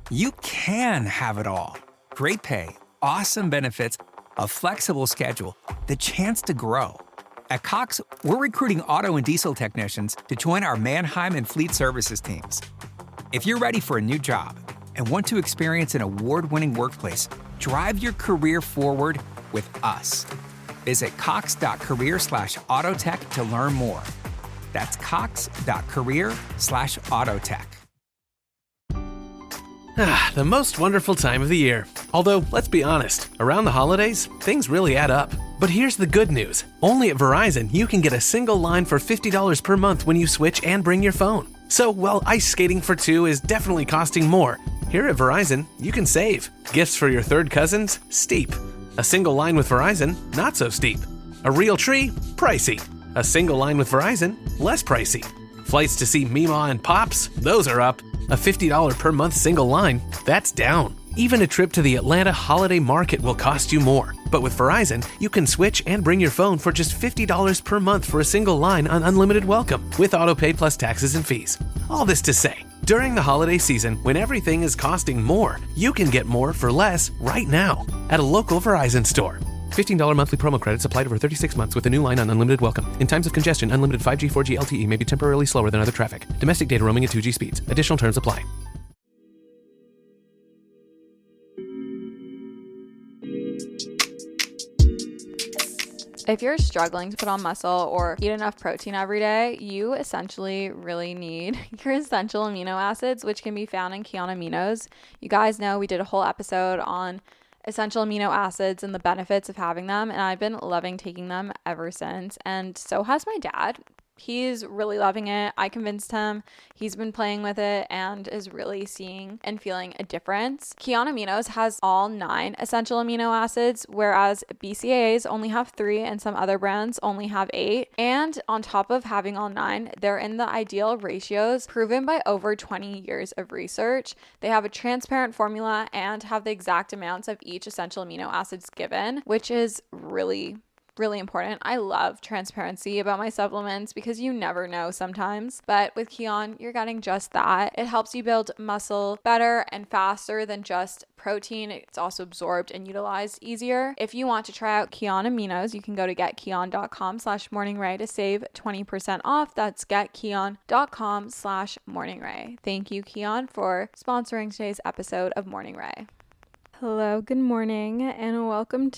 You can have it all. Great pay, awesome benefits, a flexible schedule, the chance to grow. At Cox, we're recruiting auto and diesel technicians to join our Mannheim and Fleet Services teams. If you're ready for a new job and want to experience an award-winning workplace, drive your career forward with us. Visit cox.career/autotech to learn more. That's cox.career/autotech. The most wonderful time of the year. Although, let's be honest, around the holidays, things really add up. But here's the good news. Only at Verizon, you can get a single line for $50 per month when you switch and bring your phone. So, while ice skating for two is definitely costing more, here at Verizon, you can save. Gifts for your third cousins? Steep. A single line with Verizon? Not so steep. A real tree? Pricey. A single line with Verizon? Less pricey. Flights to see Mima and Pops? Those are up. A $50 per month single line? That's down. Even a trip to the Atlanta Holiday Market will cost you more. But with Verizon, you can switch and bring your phone for just $50 per month for a single line on unlimited welcome, with autopay plus taxes and fees. All this to say, during the holiday season, when everything is costing more, you can get more for less right now at a local Verizon store. $15 monthly promo credits applied over 36 months with a new line on unlimited welcome. In times of congestion, unlimited 5G, 4G LTE may be temporarily slower than other traffic. Domestic data roaming at 2G speeds. Additional terms apply. If you're struggling to put on muscle or eat enough protein every day, you essentially really need your essential amino acids, which can be found in Kion Aminos. You guys know we did a whole episode on essential amino acids and the benefits of having them, and I've been loving taking them ever since, and so has my dad. He's really loving it. I convinced him. He's been playing with it and is really seeing and feeling a difference. Kion Aminos has all 9 essential amino acids, whereas BCAAs only have 3 and some other brands only have 8. And on top of having all 9, they're in the ideal ratios proven by over 20 years of research. They have a transparent formula and have the exact amounts of each essential amino acids given, which is really important. I love transparency about my supplements because you never know sometimes. But with Kion, you're getting just that. It helps you build muscle better and faster than just protein. It's also absorbed and utilized easier. If you want to try out Kion Aminos, you can go to getkion.com/morningray to save 20% off. That's getkion.com/morningray. Thank you, Kion, for sponsoring today's episode of Morning Ray. Hello, good morning, and welcome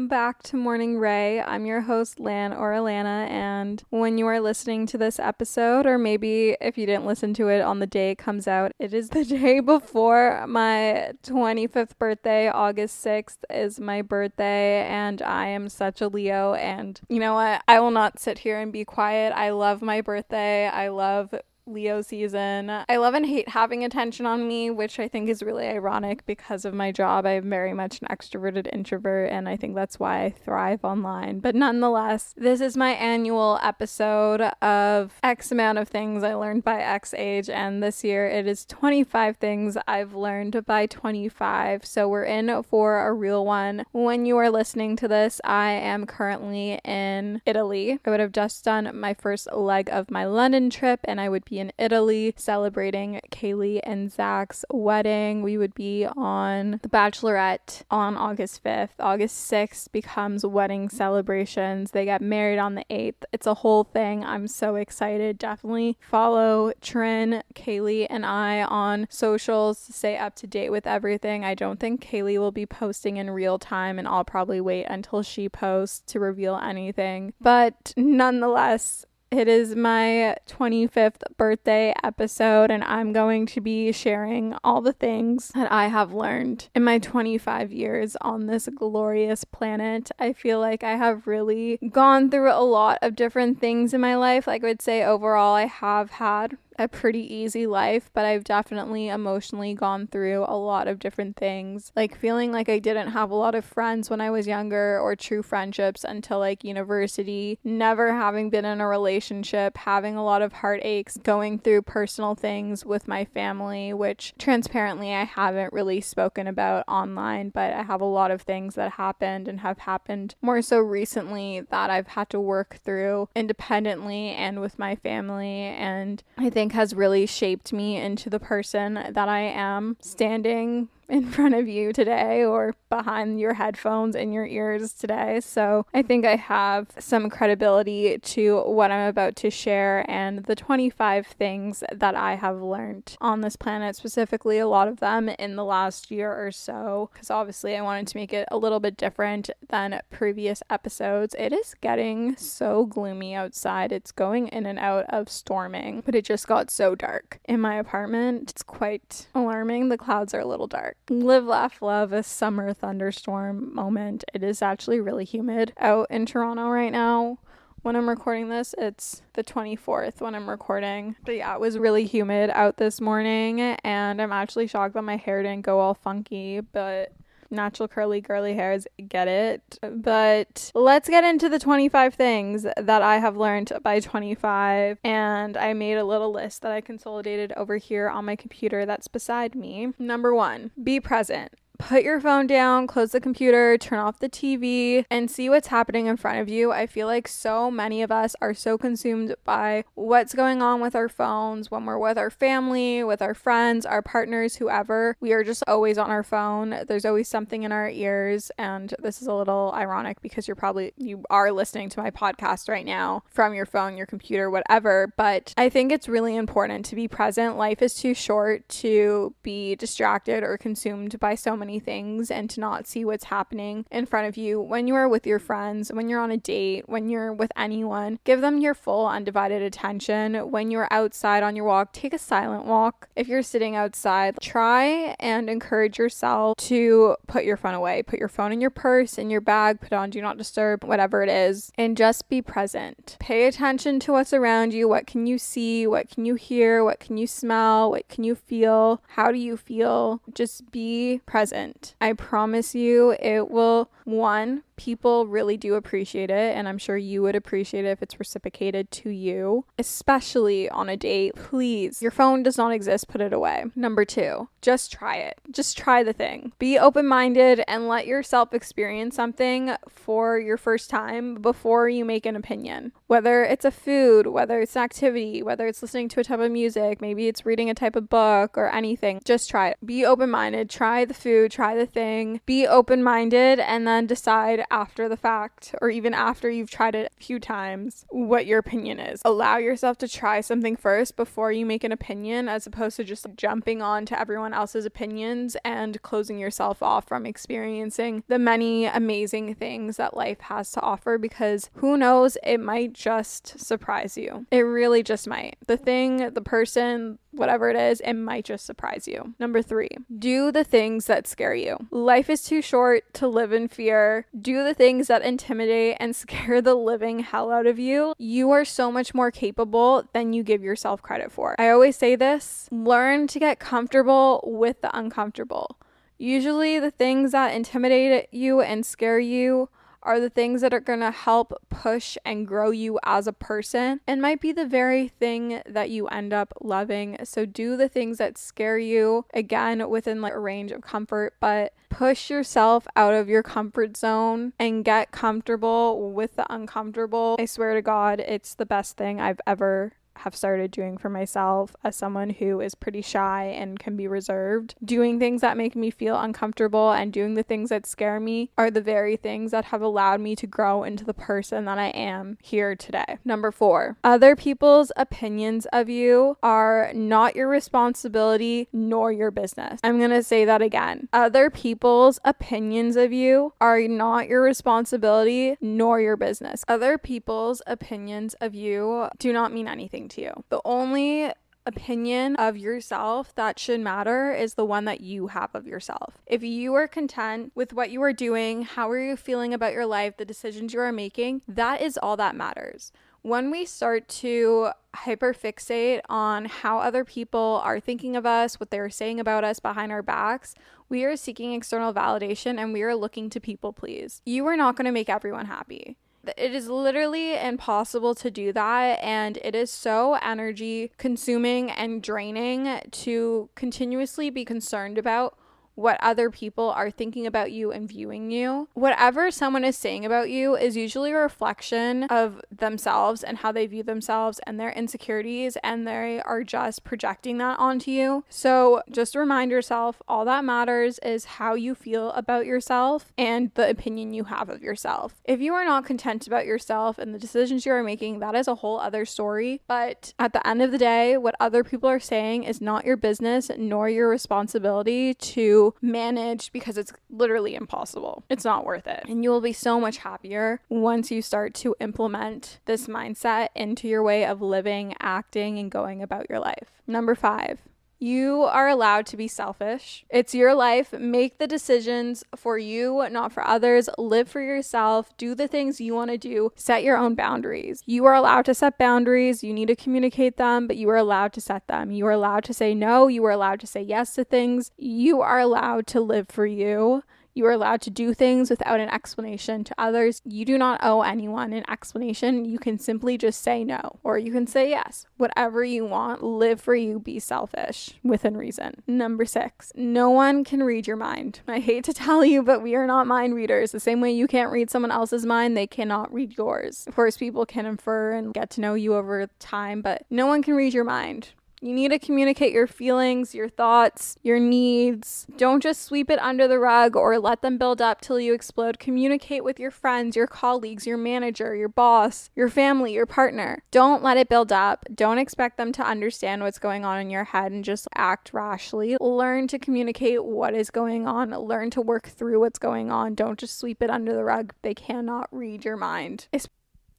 back to Morning Ray. I'm your host, Lan or Alana, and when you are listening to this episode, or maybe if you didn't listen to it on the day it comes out, it is the day before my 25th birthday. August 6th is my birthday, and I am such a Leo, and you know what? I will not sit here and be quiet. I love my birthday. I love Leo season. I love and hate having attention on me, which I think is really ironic because of my job. I'm very much an extroverted introvert, and I think that's why I thrive online. But nonetheless, this is my annual episode of X amount of things I learned by X age, and this year it is 25 things I've learned by 25. So we're in for a real one. When you are listening to this, I am currently in Italy. I would have just done my first leg of my London trip, and I would be in Italy celebrating Kaylee and Zach's wedding. We would be on The Bachelorette on August 5th. August 6th becomes wedding celebrations. They get married on the 8th. It's a whole thing. I'm so excited. Definitely follow Trin, Kaylee, and I on socials to stay up to date with everything. I don't think Kaylee will be posting in real time, and I'll probably wait until she posts to reveal anything. But nonetheless, it is my 25th birthday episode, and I'm going to be sharing all the things that I have learned in my 25 years on this glorious planet. I feel like I have really gone through a lot of different things in my life. Like I would say overall, I have had a pretty easy life, but I've definitely emotionally gone through a lot of different things, like feeling like I didn't have a lot of friends when I was younger or true friendships until like university, never having been in a relationship, having a lot of heartaches, going through personal things with my family, which transparently I haven't really spoken about online, but I have a lot of things that happened and have happened more so recently that I've had to work through independently and with my family. And I think think has really shaped me into the person that I am standing in front of you today, or behind your headphones in your ears today. So I think I have some credibility to what I'm about to share and the 25 things that I have learned on this planet, specifically a lot of them in the last year or so, because obviously I wanted to make it a little bit different than previous episodes. It is getting so gloomy outside. It's going in and out of storming, but it just got so dark in my apartment. It's quite alarming. The clouds are a little dark. Live, laugh, love, a summer thunderstorm moment. It is actually really humid out in Toronto right now. When I'm recording this, it's the 24th when I'm recording. But yeah, it was really humid out this morning, and I'm actually shocked that my hair didn't go all funky, but natural curly girly hairs, get it. But let's get into the 25 things that I have learned by 25, and I made a little list that I consolidated over here on my computer that's beside me. Number 1, be present. Put your phone down, close the computer, turn off the TV, and see what's happening in front of you. I feel like so many of us are so consumed by what's going on with our phones when we're with our family, with our friends, our partners, whoever. We are just always on our phone. There's always something in our ears, and this is a little ironic because you are listening to my podcast right now from your phone, your computer, whatever, but I think it's really important to be present. Life is too short to be distracted or consumed by so many things and to not see what's happening in front of you. When you are with your friends, when you're on a date, when you're with anyone, give them your full undivided attention. When you're outside on your walk, take a silent walk. If you're sitting outside, try and encourage yourself to put your phone away. Put your phone in your purse, in your bag, put on do not disturb, whatever it is, and just be present. Pay attention to what's around you. What can you see? What can you hear? What can you smell? What can you feel? How do you feel? Just be present. I promise you it will, one, people really do appreciate it, and I'm sure you would appreciate it if it's reciprocated to you, especially on a date. Please, your phone does not exist, put it away. Number 2, just try it. Just try the thing. Be open-minded and let yourself experience something for your first time before you make an opinion. Whether it's a food, whether it's an activity, whether it's listening to a type of music, maybe it's reading a type of book or anything, just try it. Be open-minded, try the food, try the thing, be open-minded, and then decide after the fact, or even after you've tried it a few times, what your opinion is. Allow yourself to try something first before you make an opinion, as opposed to just jumping on to everyone else's opinions and closing yourself off from experiencing the many amazing things that life has to offer, because who knows, it might just surprise you. It really just might. The thing, the person, whatever it is, it might just surprise you. Number 3, do the things that scare you. Life is too short to live in fear. Do the things that intimidate and scare the living hell out of you. You are so much more capable than you give yourself credit for. I always say this, learn to get comfortable with the uncomfortable. Usually the things that intimidate you and scare you are the things that are going to help push and grow you as a person and might be the very thing that you end up loving. So do the things that scare you, again, within like a range of comfort, but push yourself out of your comfort zone and get comfortable with the uncomfortable. I swear to God, it's the best thing I've ever have started doing for myself as someone who is pretty shy and can be reserved. Doing things that make me feel uncomfortable and doing the things that scare me are the very things that have allowed me to grow into the person that I am here today. Number 4, other people's opinions of you are not your responsibility nor your business. I'm going to say that again. Other people's opinions of you are not your responsibility nor your business. Other people's opinions of you do not mean anything to you. The only opinion of yourself that should matter is the one that you have of yourself. If you are content with what you are doing, how are you feeling about your life, the decisions you are making, that is all that matters. When we start to hyperfixate on how other people are thinking of us, what they're saying about us behind our backs, we are seeking external validation and we are looking to people please. You are not going to make everyone happy. It is literally impossible to do that, and it is so energy consuming and draining to continuously be concerned about what other people are thinking about you and viewing you. Whatever someone is saying about you is usually a reflection of themselves and how they view themselves and their insecurities, and they are just projecting that onto you. So just remind yourself, all that matters is how you feel about yourself and the opinion you have of yourself. If you are not content about yourself and the decisions you are making, that is a whole other story. But at the end of the day, what other people are saying is not your business nor your responsibility to manage, because it's literally impossible. It's not worth it. And you will be so much happier once you start to implement this mindset into your way of living, acting, and going about your life. Number 5. You are allowed to be selfish. It's your life. Make the decisions for you, not for others. Live for yourself. Do the things you want to do. Set your own boundaries. You are allowed to set boundaries. You need to communicate them, but you are allowed to set them. You are allowed to say no. You are allowed to say yes to things. You are allowed to live for you. You are allowed to do things without an explanation to others. You do not owe anyone an explanation. You can simply just say no, or you can say yes. Whatever you want, live for you, be selfish within reason. Number 6, no one can read your mind. I hate to tell you, but we are not mind readers. The same way you can't read someone else's mind, they cannot read yours. Of course, people can infer and get to know you over time, but no one can read your mind. You need to communicate your feelings, your thoughts, your needs. Don't just sweep it under the rug or let them build up till you explode. Communicate with your friends, your colleagues, your manager, your boss, your family, your partner. Don't let it build up. Don't expect them to understand what's going on in your head and just act rashly. Learn to communicate what is going on. Learn to work through what's going on. Don't just sweep it under the rug. They cannot read your mind.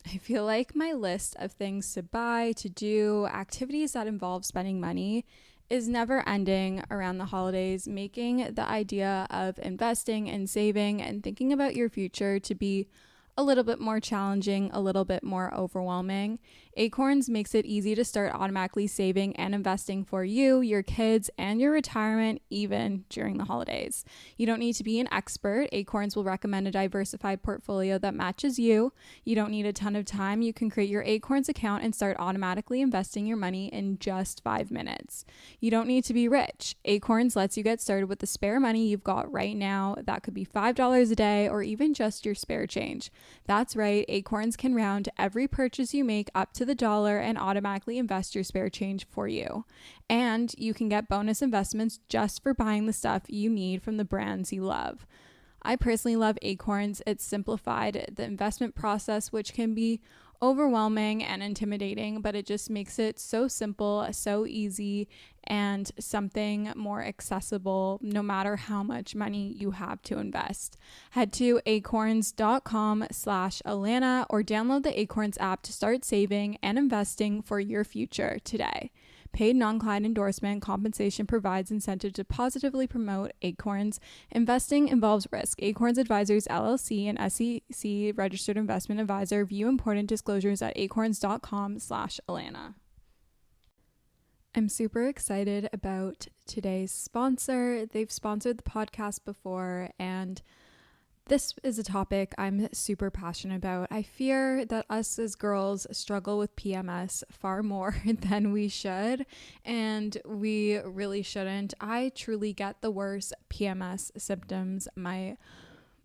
I feel like my list of things to buy, to do, activities that involve spending money is never ending around the holidays, making the idea of investing and saving and thinking about your future to be a little bit more challenging, a little bit more overwhelming. Acorns makes it easy to start automatically saving and investing for you, your kids, and your retirement, even during the holidays. You don't need to be an expert. Acorns will recommend a diversified portfolio that matches you. You don't need a ton of time. You can create your Acorns account and start automatically investing your money in just 5 minutes. You don't need to be rich. Acorns lets you get started with the spare money you've got right now. That could be $5 a day or even just your spare change. That's right, Acorns can round every purchase you make up to the dollar and automatically invest your spare change for you. And you can get bonus investments just for buying the stuff you need from the brands you love. I personally love Acorns. It's simplified the investment process, which can be overwhelming and intimidating, but it just makes it so simple, so easy, and something more accessible no matter how much money you have to invest. Head to acorns.com/Alana or download the Acorns app to start saving and investing for your future today. Paid non-client endorsement. Compensation provides incentive to positively promote Acorns. Investing involves risk. Acorns Advisors LLC, an SEC registered investment advisor. View important disclosures at acorns.com/Alana. I'm super excited about today's sponsor. They've sponsored the podcast before, and this is a topic I'm super passionate about. I fear that us as girls struggle with PMS far more than we should, and we really shouldn't. I truly get the worst PMS symptoms. My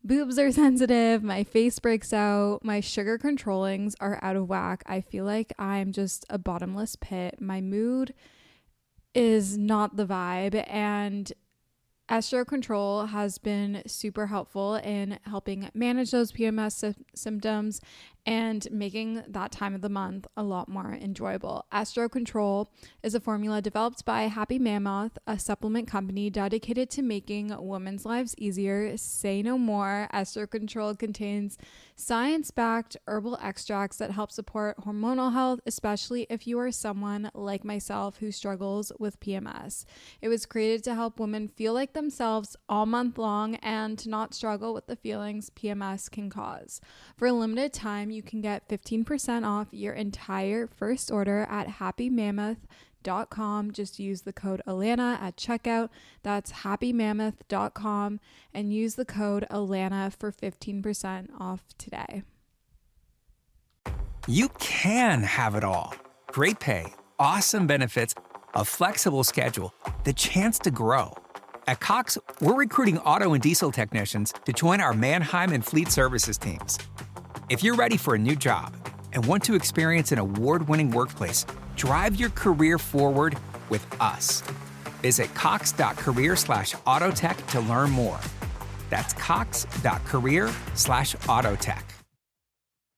boobs are sensitive, my face breaks out, my sugar controllings are out of whack. I feel like I'm just a bottomless pit. My mood is not the vibe, and Estro Control has been super helpful in helping manage those PMS symptoms and making that time of the month a lot more enjoyable. Estro Control is a formula developed by Happy Mammoth, a supplement company dedicated to making women's lives easier. Say no more. Estro Control contains science-backed herbal extracts that help support hormonal health, especially if you are someone like myself who struggles with PMS. It was created to help women feel like themselves all month long and to not struggle with the feelings PMS can cause. For a limited time, you can get 15% off your entire first order at happymammoth.com. Just use the code Alana at checkout. That's happymammoth.com and use the code Alana for 15% off today. You can have it all. Great pay, awesome benefits, a flexible schedule, the chance to grow. At Cox, we're recruiting auto and diesel technicians to join our Mannheim and Fleet Services teams. If you're ready for a new job and want to experience an award-winning workplace, drive your career forward with us. Visit cox.career/autotech to learn more. That's cox.career/autotech.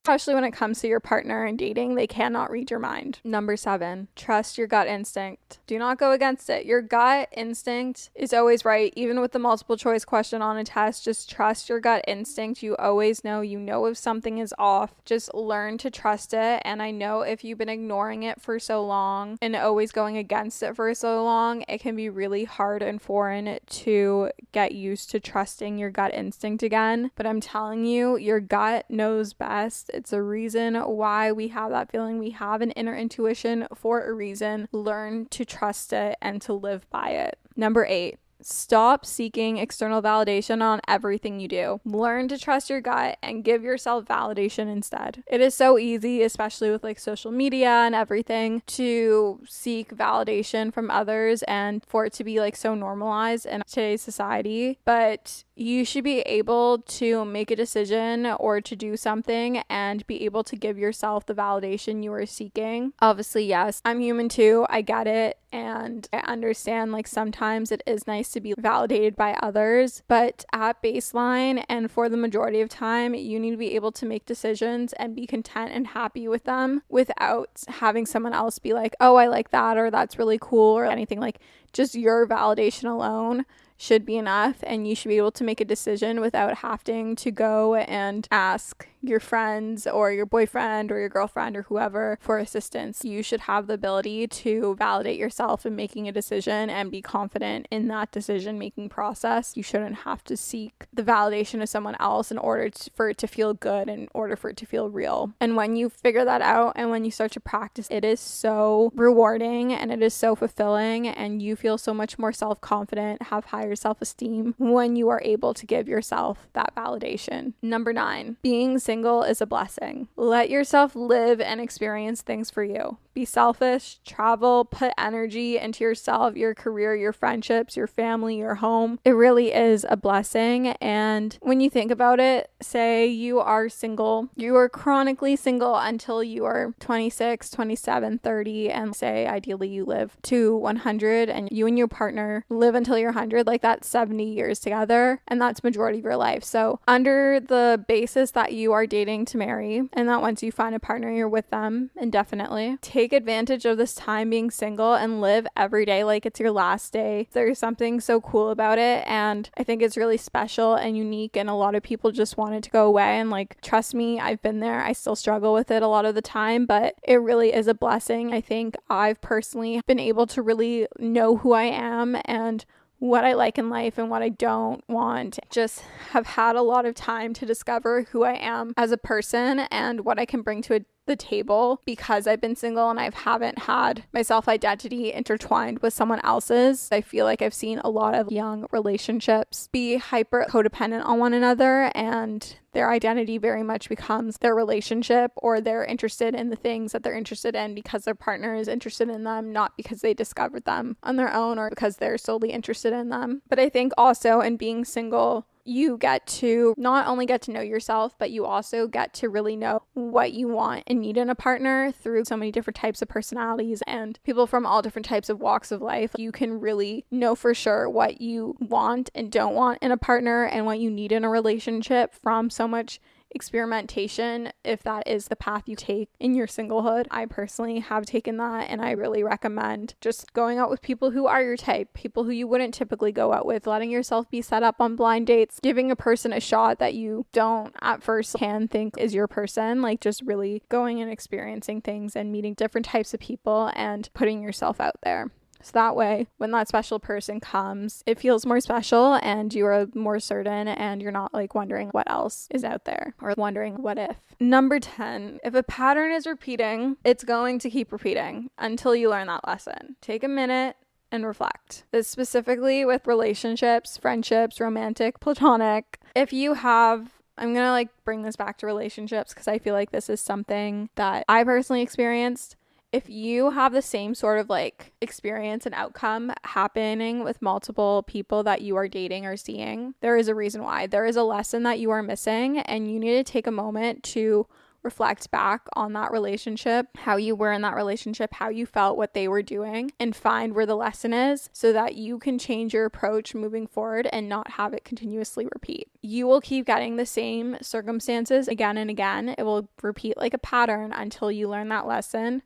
Especially when it comes to your partner and dating, they cannot read your mind. Number 7, trust your gut instinct. Do not go against it. Your gut instinct is always right. Even with the multiple choice question on a test, just trust your gut instinct. You always know. You know if something is off. Just learn to trust it. And I know if you've been ignoring it for so long and always going against it for so long, it can be really hard and foreign to get used to trusting your gut instinct again. But I'm telling you, your gut knows best. It's a reason why we have that feeling. We have an inner intuition for a reason. Learn to trust it and to live by it. Number 8, stop seeking external validation on everything you do. Learn to trust your gut and give yourself validation instead. It is so easy, especially with like social media and everything, to seek validation from others and for it to be like so normalized in today's society. But you should be able to make a decision or to do something and be able to give yourself the validation you are seeking. Obviously, yes, I'm human too. I get it. And I understand like sometimes it is nice to be validated by others, but at baseline and for the majority of time, you need to be able to make decisions and be content and happy with them without having someone else be like, oh, I like that, or that's really cool, or anything. Like just your validation alone should be enough, and you should be able to make a decision without having to go and ask your friends or your boyfriend or your girlfriend or whoever for assistance. You should have the ability to validate yourself in making a decision and be confident in that decision making process. You shouldn't have to seek the validation of someone else in order for it to feel good, in order for it to feel real. And when you figure that out and when you start to practice, it is so rewarding and it is so fulfilling, and you feel so much more self-confident, have higher self-esteem when you are able to give yourself that validation. Number 9, being single is a blessing. Let yourself live and experience things for you. Be selfish, travel, put energy into yourself, your career, your friendships, your family, your home. It really is a blessing. And when you think about it, say you are single, you are chronically single until you are 26, 27, 30, and say ideally you live to 100 and you and your partner live until you're 100, like that's 70 years together, and that's majority of your life. So under the basis that you are dating to marry, and that once you find a partner, you're with them indefinitely, take advantage of this time being single and live every day like it's your last day. There's something so cool about it, and I think it's really special and unique, and a lot of people just want it to go away. And like, trust me, I've been there. I still struggle with it a lot of the time, but it really is a blessing. I think I've personally been able to really know who I am and what I like in life and what I don't want. Just have had a lot of time to discover who I am as a person and what I can bring to the table because I've been single and I haven't had my self-identity intertwined with someone else's. I feel like I've seen a lot of young relationships be hyper codependent on one another, and their identity very much becomes their relationship, or they're interested in the things that they're interested in because their partner is interested in them, not because they discovered them on their own or because they're solely interested in them. But I think also in being single, you get to not only get to know yourself, but you also get to really know what you want and need in a partner through so many different types of personalities and people from all different types of walks of life. You can really know for sure what you want and don't want in a partner and what you need in a relationship from so much experimentation, if that is the path you take in your singlehood. I personally have taken that, and I really recommend just going out with people who are your type, people who you wouldn't typically go out with, letting yourself be set up on blind dates, giving a person a shot that you don't at first can think is your person, like just really going and experiencing things and meeting different types of people and putting yourself out there. So that way, when that special person comes, it feels more special and you are more certain and you're not like wondering what else is out there or wondering what if. Number 10, if a pattern is repeating, it's going to keep repeating until you learn that lesson. Take a minute and reflect. This specifically with relationships, friendships, romantic, platonic. If you have, I'm going to bring this back to relationships because I feel like this is something that I personally experienced. if you have the same sort of like experience and outcome happening with multiple people that you are dating or seeing, there is a reason why. There is a lesson that you are missing, and you need to take a moment to reflect back on that relationship, how you were in that relationship, how you felt, what they were doing, and find where the lesson is so that you can change your approach moving forward and not have it continuously repeat. You will keep getting the same circumstances again and again. It will repeat like a pattern until you learn that lesson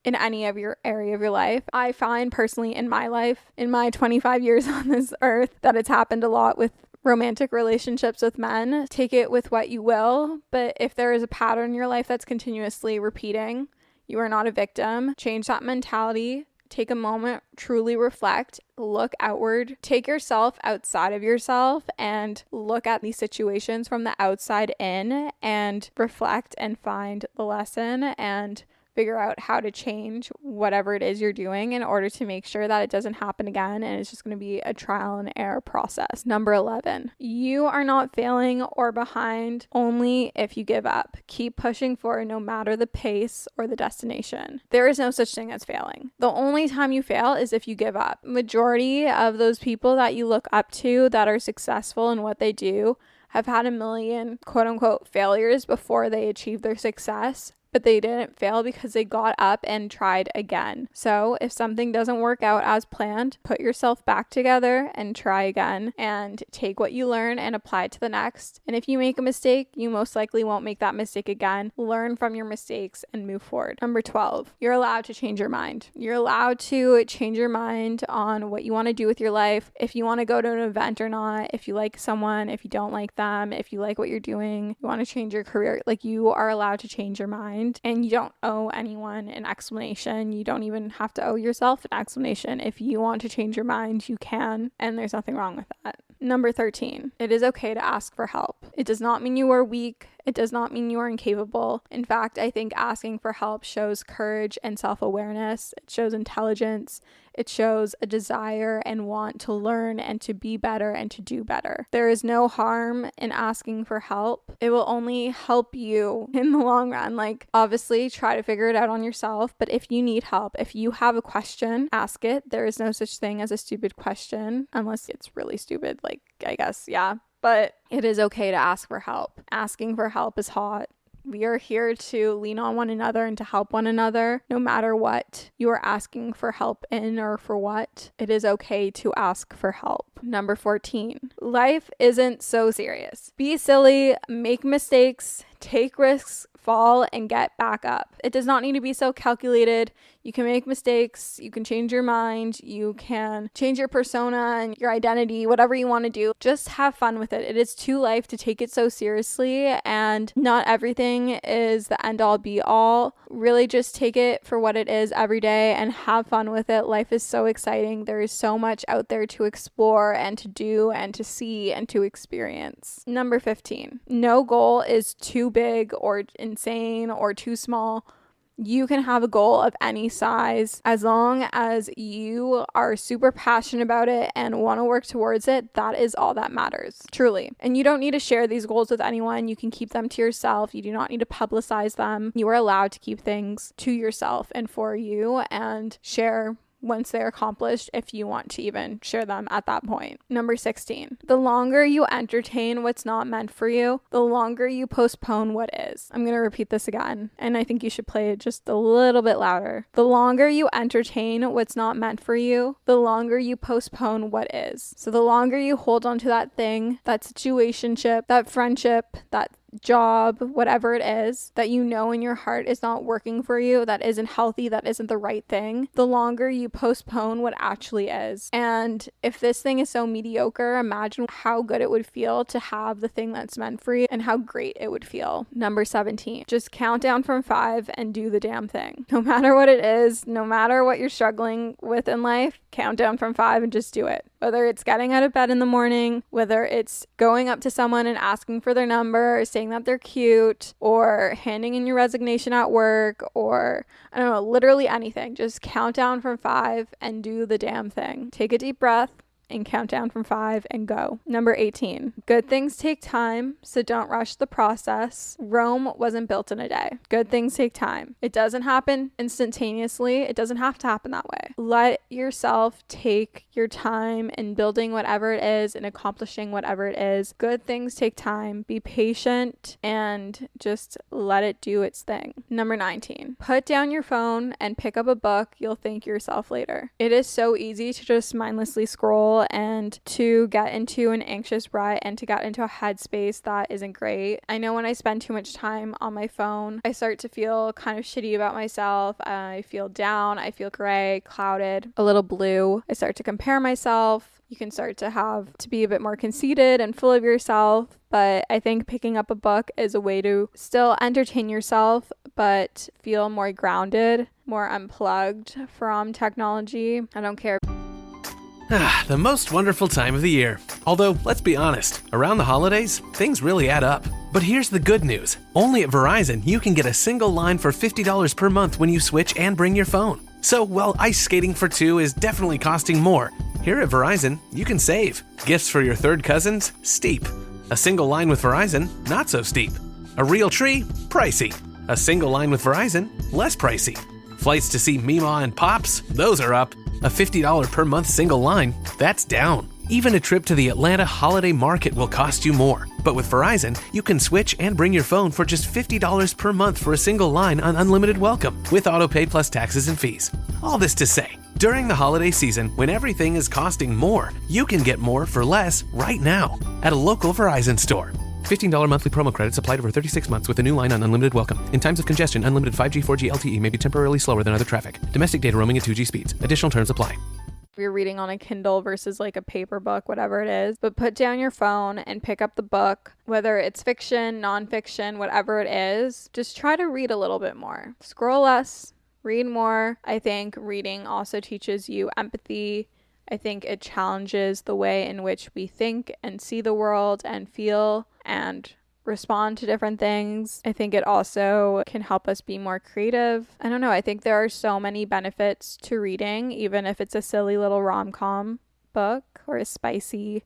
in any of your area of your life. I find personally in my life, in my 25 years on this earth, that it's happened a lot with romantic relationships with men. Take it with what you will, but if there is a pattern in your life that's continuously repeating, you are not a victim. Change that mentality. Take a moment, truly reflect, look outward, take yourself outside of yourself and look at these situations from the outside in and reflect and find the lesson and figure out how to change whatever it is you're doing in order to make sure that it doesn't happen again, and it's just going to be a trial and error process. Number 11, you are not failing or behind only if you give up. Keep pushing forward no matter the pace or the destination. There is no such thing as failing. The only time you fail is if you give up. Majority of those people that you look up to that are successful in what they do have had a million quote unquote failures before they achieve their success. But they didn't fail because they got up and tried again. So if something doesn't work out as planned, put yourself back together and try again and take what you learn and apply it to the next. And if you make a mistake, you most likely won't make that mistake again. Learn from your mistakes and move forward. Number 12, you're allowed to change your mind. You're allowed to change your mind on what you want to do with your life. If you want to go to an event or not, if you like someone, if you don't like them, if you like what you're doing, you want to change your career, like you are allowed to change your mind. And you don't owe anyone an explanation. You don't even have to owe yourself an explanation. If you want to change your mind, you can, and there's nothing wrong with that. Number 13, it is okay to ask for help. It does not mean you are weak. It does not mean you are incapable. In fact, I think asking for help shows courage and self-awareness. It shows intelligence. It shows a desire and want to learn and to be better and to do better. There is no harm in asking for help. It will only help you in the long run. Like, obviously, try to figure it out on yourself. But if you need help, if you have a question, ask it. There is no such thing as a stupid question, unless it's really stupid. Like, I guess, yeah. But it is okay to ask for help. Asking for help is hot. We are here to lean on one another and to help one another. No matter what you are asking for help in or for what, it is okay to ask for help. Number 14, life isn't so serious. Be silly, make mistakes, take risks, fall, and get back up. It does not need to be so calculated. You can make mistakes, you can change your mind, you can change your persona and your identity, whatever you want to do. Just have fun with it. It is too life to take it so seriously, and not everything is the end all be all. Really just take it for what it is every day and have fun with it. Life is so exciting. There is so much out there to explore and to do and to see and to experience. Number 15, no goal is too big or insane or too small. You can have a goal of any size as long as you are super passionate about it and want to work towards it. That is all that matters, truly. And you don't need to share these goals with anyone. You can keep them to yourself. You do not need to publicize them. You are allowed to keep things to yourself and for you and share once they're accomplished, if you want to even share them at that point. Number 16, the longer you entertain what's not meant for you, the longer you postpone what is. I'm going to repeat this again, and I think you should play it just a little bit louder. The longer you entertain what's not meant for you, the longer you postpone what is. So the longer you hold on to that thing, that situationship, that friendship, that job, whatever it is that you know in your heart is not working for you, that isn't healthy, that isn't the right thing, the longer you postpone what actually is. And if this thing is so mediocre, imagine how good it would feel to have the thing that's meant for you and how great it would feel. Number 17, just count down from 5 and do the damn thing. No matter what it is, no matter what you're struggling with in life, count down from 5 and just do it. Whether it's getting out of bed in the morning, whether it's going up to someone and asking for their number or saying that they're cute, or handing in your resignation at work, or I don't know, literally anything. Just count down from 5 and do the damn thing. Take a deep breath. and count down from 5 and go. Number 18. Good things take time, so don't rush the process. Rome wasn't built in a day. Good things take time. It doesn't happen instantaneously. It doesn't have to happen that way. Let yourself take your time in building whatever it is and accomplishing whatever it is. Good things take time. Be patient and just let it do its thing. Number 19. Put down your phone and pick up a book. You'll thank yourself later. It is so easy to just mindlessly scroll and to get into an anxious rut and to get into a headspace that isn't great. I know when I spend too much time on my phone, I start to feel kind of shitty about myself. I feel down. I feel gray, clouded, a little blue. I start to compare myself. You can start to be a bit more conceited and full of yourself. But I think picking up a book is a way to still entertain yourself, but feel more grounded, more unplugged from technology. I don't care. The most wonderful time of the year. Although, let's be honest, around the holidays, things really add up. But here's the good news. Only at Verizon, you can get a single line for $50 per month when you switch and bring your phone. So, while ice skating for two is definitely costing more, here at Verizon, you can save. Gifts for your third cousins? Steep. A single line with Verizon? Not so steep. A real tree? Pricey. A single line with Verizon? Less pricey. Flights to see Mima and Pops? Those are up. A $50 per month single line? That's down. Even a trip to the Atlanta Holiday Market will cost you more. But with Verizon, you can switch and bring your phone for just $50 per month for a single line on unlimited welcome, with autopay plus taxes and fees. All this to say, during the holiday season, when everything is costing more, you can get more for less right now at a local Verizon store. $15 monthly promo credits applied over 36 months with a new line on unlimited welcome. In times of congestion, unlimited 5G, 4G LTE may be temporarily slower than other traffic. Domestic data roaming at 2G speeds. Additional terms apply. If you're reading on a Kindle versus like a paper book, whatever it is, but put down your phone and pick up the book, whether it's fiction, nonfiction, whatever it is, just try to read a little bit more. Scroll less, read more. I think reading also teaches you empathy. I think it challenges the way in which we think and see the world and feel and respond to different things. I think it also can help us be more creative. I don't know. I think there are so many benefits to reading, even if it's a silly little rom-com book or a spicy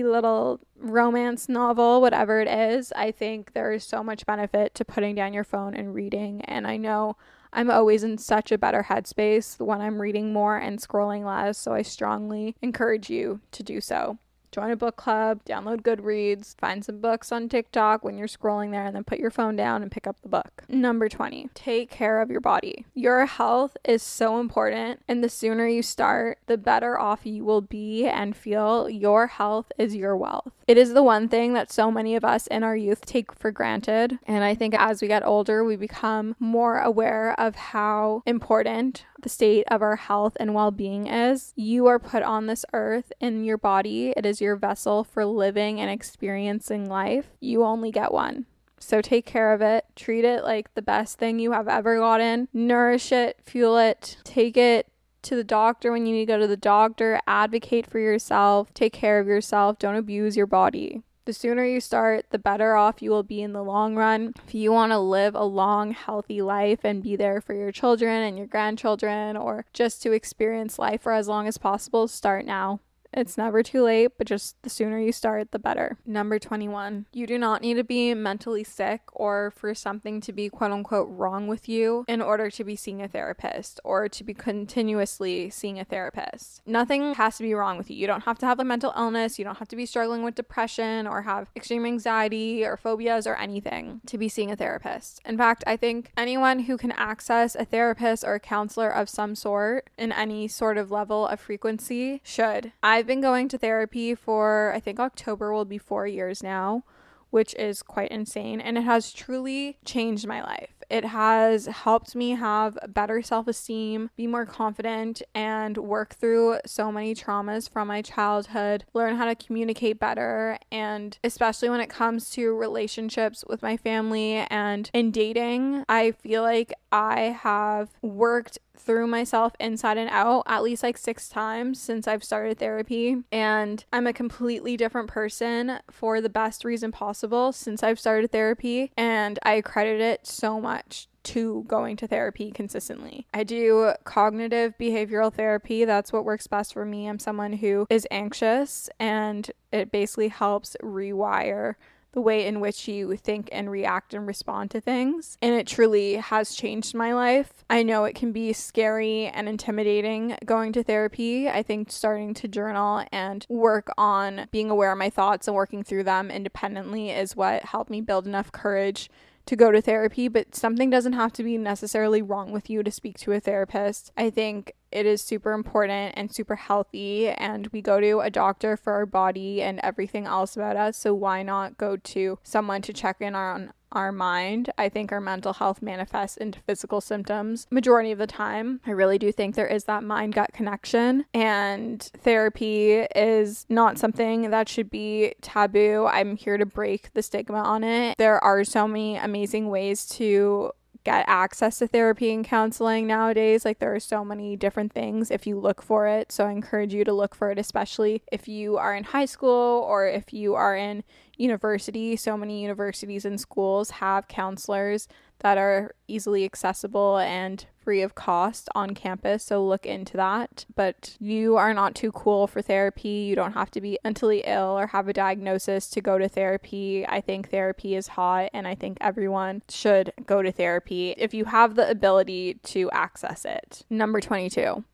little romance novel, whatever it is. I think there is so much benefit to putting down your phone and reading. And I know I'm always in such a better headspace when I'm reading more and scrolling less. So I strongly encourage you to do so. Join a book club, download Goodreads, find some books on TikTok when you're scrolling there, and then put your phone down and pick up the book. Number 20, take care of your body. Your health is so important, and the sooner you start, the better off you will be and feel. Your health is your wealth. It is the one thing that so many of us in our youth take for granted, and I think as we get older, we become more aware of how important the state of our health and well-being is. You are put on this earth in your body. It is your vessel for living and experiencing life. You only get one. So take care of it. Treat it like the best thing you have ever gotten. Nourish it, fuel it, take it to the doctor when you need to go to the doctor. Advocate for yourself. Take care of yourself. Don't abuse your body. The sooner you start, the better off you will be in the long run. If you want to live a long, healthy life and be there for your children and your grandchildren, or just to experience life for as long as possible, start now. It's never too late, but just the sooner you start, the better. Number 21, you do not need to be mentally sick or for something to be quote unquote wrong with you in order to be seeing a therapist or to be continuously seeing a therapist. Nothing has to be wrong with you. You don't have to have a mental illness. You don't have to be struggling with depression or have extreme anxiety or phobias or anything to be seeing a therapist. In fact, I think anyone who can access a therapist or a counselor of some sort in any sort of level of frequency should. I've been going to therapy for, I think October will be 4 years now, which is quite insane. And it has truly changed my life. It has helped me have better self-esteem, be more confident, and work through so many traumas from my childhood, learn how to communicate better, and especially when it comes to relationships with my family and in dating, I feel like I have worked through myself inside and out at least like 6 times since I've started therapy, and I'm a completely different person for the best reason possible since I've started therapy, and I credit it so much to going to therapy consistently. I do cognitive behavioral therapy. That's what works best for me. I'm someone who is anxious, and it basically helps rewire the way in which you think and react and respond to things. And it truly has changed my life. I know it can be scary and intimidating going to therapy. I think starting to journal and work on being aware of my thoughts and working through them independently is what helped me build enough courage to go to therapy. But something doesn't have to be necessarily wrong with you to speak to a therapist. I think it is super important and super healthy, and we go to a doctor for our body and everything else about us, so why not go to someone to check in on our mind? I think our mental health manifests into physical symptoms majority of the time. I really do think there is that mind-gut connection, and therapy is not something that should be taboo. I'm here to break the stigma on it. There are so many amazing ways to get access to therapy and counseling nowadays. Like, there are so many different things if you look for it. So I encourage you to look for it, especially if you are in high school or if you are in university. So many universities and schools have counselors that are easily accessible and free of cost on campus, so look into that. But you are not too cool for therapy. You don't have to be mentally ill or have a diagnosis to go to therapy. I think therapy is hot, and I think everyone should go to therapy if you have the ability to access it. Number 22,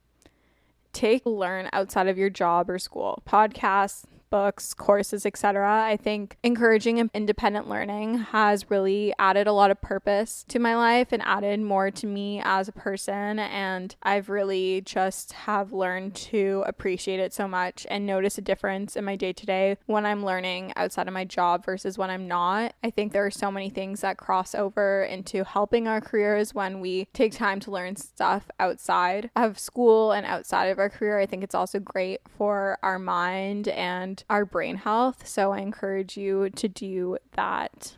learn outside of your job or school. Podcasts, books, courses, etc. I think encouraging independent learning has really added a lot of purpose to my life and added more to me as a person, and I've really just have learned to appreciate it so much and notice a difference in my day-to-day when I'm learning outside of my job versus when I'm not. I think there are so many things that cross over into helping our careers when we take time to learn stuff outside of school and outside of our career. I think it's also great for our mind and our brain health, so I encourage you to do that.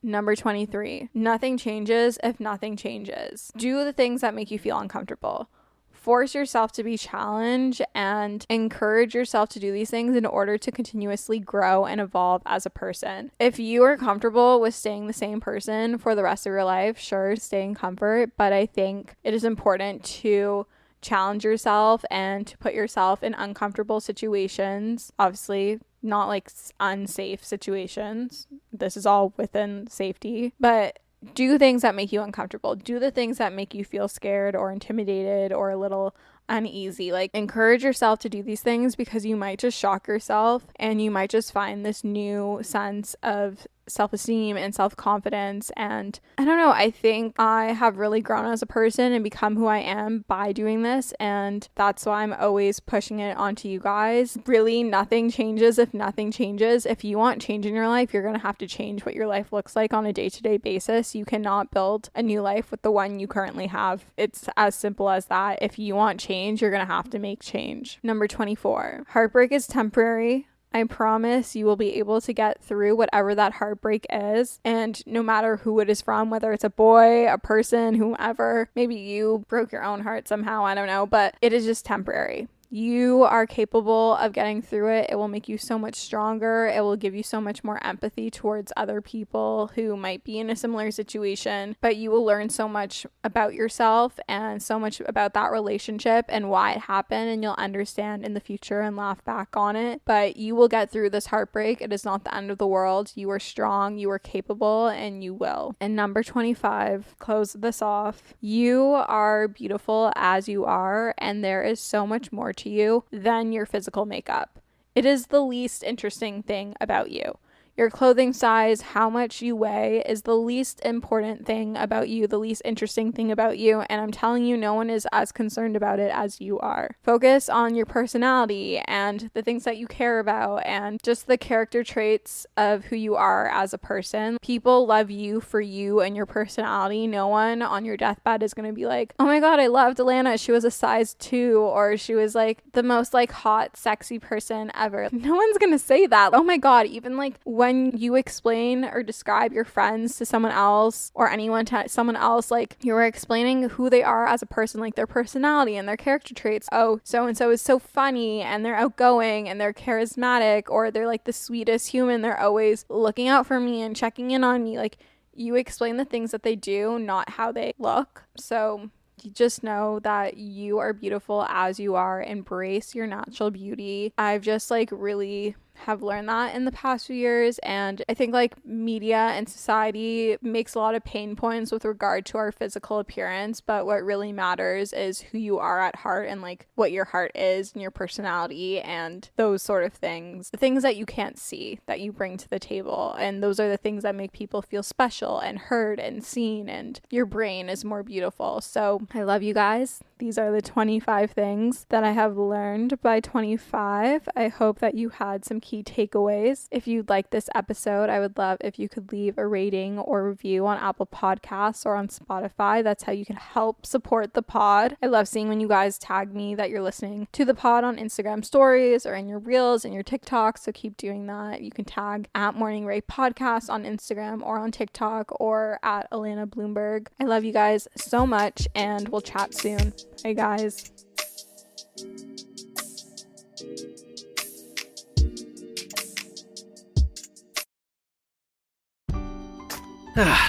Number 23, nothing changes if nothing changes. Do the things that make you feel uncomfortable. Force yourself to be challenged and encourage yourself to do these things in order to continuously grow and evolve as a person. If you are comfortable with staying the same person for the rest of your life, sure, stay in comfort, but I think it is important to challenge yourself and to put yourself in uncomfortable situations. Obviously, not like unsafe situations. This is all within safety, but do things that make you uncomfortable. Do the things that make you feel scared or intimidated or a little uneasy. Like, encourage yourself to do these things because you might just shock yourself and you might just find this new sense of self-esteem and self-confidence. And I don't know, I think I have really grown as a person and become who I am by doing this, and that's why I'm always pushing it onto you guys. Really, nothing changes if nothing changes. If you want change in your life, you're going to have to change what your life looks like on a day-to-day basis. You cannot build a new life with the one you currently have. It's as simple as that. If you want change, you're going to have to make change. Number 24, heartbreak is temporary. I promise you will be able to get through whatever that heartbreak is. And no matter who it is from, whether it's a boy, a person, whomever, maybe you broke your own heart somehow, I don't know, but it is just temporary. You are capable of getting through it. It will make you so much stronger. It will give you so much more empathy towards other people who might be in a similar situation, but you will learn so much about yourself and so much about that relationship and why it happened, and you'll understand in the future and laugh back on it. But you will get through this heartbreak. It is not the end of the world. You are strong, you are capable, and you will. And number 25, close this off. You are beautiful as you are, and there is so much more to you than your physical makeup. It is the least interesting thing about you. Your clothing size, how much you weigh is the least important thing about you, the least interesting thing about you, and I'm telling you, no one is as concerned about it as you are. Focus on your personality and the things that you care about and just the character traits of who you are as a person. People love you for you and your personality. No one on your deathbed is going to be like, oh my god, I loved Alana, she was a size 2, or she was like the most like hot, sexy person ever. No one's going to say that. Oh my god, even like when you explain or describe your friends to someone else or anyone to someone else, like you're explaining who they are as a person, like their personality and their character traits. Oh, so-and-so is so funny and they're outgoing and they're charismatic, or they're like the sweetest human. They're always looking out for me and checking in on me. Like, you explain the things that they do, not how they look. So you just know that you are beautiful as you are. Embrace your natural beauty. I've just really have learned that in the past few years, and I think media and society makes a lot of pain points with regard to our physical appearance, but what really matters is who you are at heart and what your heart is and your personality and those sort of things, the things that you can't see that you bring to the table, and those are the things that make people feel special and heard and seen, and your brain is more beautiful. So I love you guys. These are the 25 things that I have learned by 25. I hope that you had some key takeaways. If you'd like this episode, I would love if you could leave a rating or review on Apple Podcasts or on Spotify. That's how you can help support the pod. I love seeing when you guys tag me that you're listening to the pod on Instagram stories or in your reels and your TikToks. So keep doing that. You can tag at Morning Ray Podcast on Instagram or on TikTok or at Alana Bloomberg. I love you guys so much, and we'll chat soon. Hey guys.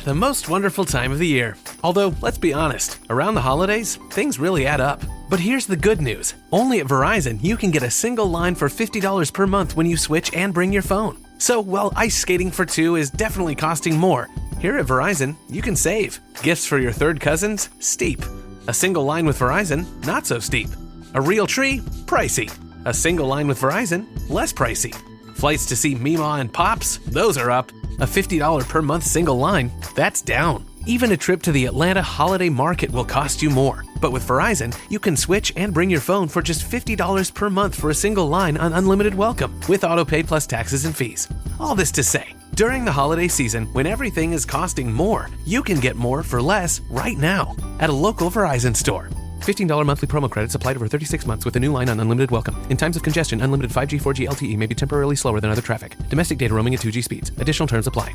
The most wonderful time of the year. Although, let's be honest, around the holidays, things really add up. But here's the good news. Only at Verizon, you can get a single line for $50 per month when you switch and bring your phone. So while ice skating for two is definitely costing more, here at Verizon, you can save. Gifts for your third cousins? Steep. A single line with Verizon? Not so steep. A real tree? Pricey. A single line with Verizon? Less pricey. Flights to see Mima and Pops? Those are up. A $50 per month single line? That's down. Even a trip to the Atlanta Holiday Market will cost you more. But with Verizon, you can switch and bring your phone for just $50 per month for a single line on unlimited welcome, with autopay plus taxes and fees. All this to say, during the holiday season, when everything is costing more, you can get more for less right now at a local Verizon store. $15 monthly promo credits applied over 36 months with a new line on unlimited welcome. In times of congestion, unlimited 5G, 4G LTE may be temporarily slower than other traffic. Domestic data roaming at 2G speeds. Additional terms apply.